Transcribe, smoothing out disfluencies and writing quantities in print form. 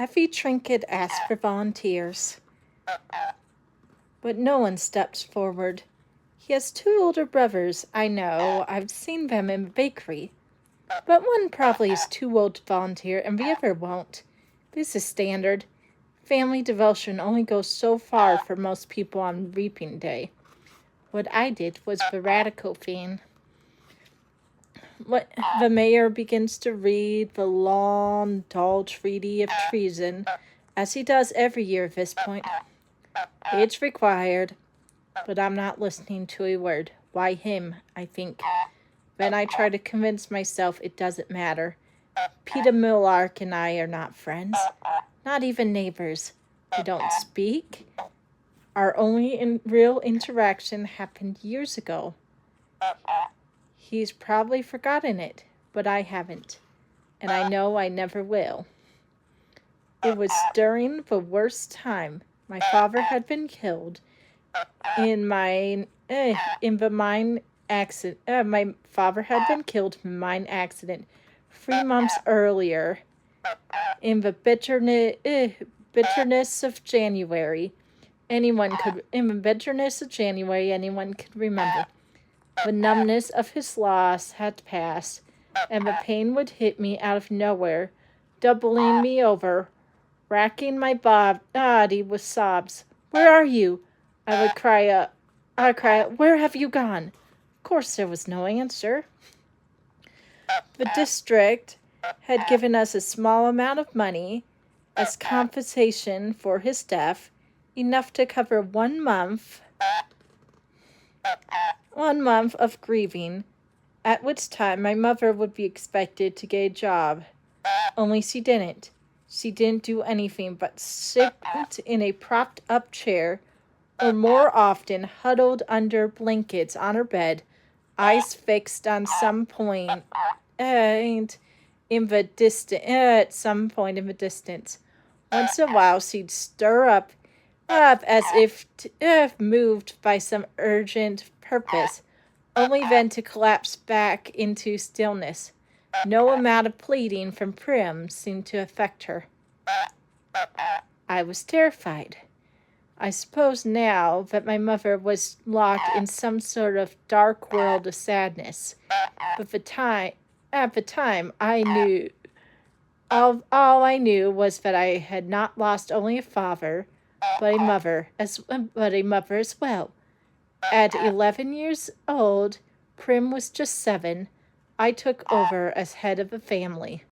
Effie Trinket asked for volunteers, but no one steps forward. He has 2 older brothers, I know. I've seen them in the bakery. But one probably is too old to volunteer, and the other won't. This is standard. Family devotion only goes so far for most people on reaping day. What I did was the radical thing. The mayor begins to read the long, dull treaty of treason, as he does every year at this point. It's required, but I'm not listening to a word. Why him, I think. Then I try to convince myself it doesn't matter. Peter Millark and I are not friends, not even neighbors. We don't speak. Our only real interaction happened years ago. He's probably forgotten it, but I haven't. And I know I never will. It was during the worst time. My father had been killed in the mine accident. My father had been killed in a mine accident 3 months earlier. In the bitterness of January, anyone could remember. The numbness of his loss had passed, and the pain would hit me out of nowhere, doubling me over, racking my body with sobs. Where are you? I would cry out. Where have you gone? Of course there was no answer. The district had given us a small amount of money as compensation for his death, enough to cover 1 month of grieving, at which time my mother would be expected to get a job. Only she didn't. She didn't do anything but sit in a propped-up chair, or more often huddled under blankets on her bed, eyes fixed on some point at some point in the distance. Once in a while, she'd stir up as if moved by some urgent purpose, only then to collapse back into stillness. No amount of pleading from Prim seemed to affect her. I was terrified. I suppose now that my mother was locked in some sort of dark world of sadness. But at the time, I knew. All I knew was that I had not lost only a father, but a mother as well. At 11 years old, Prim was just 7. I took over as head of the family.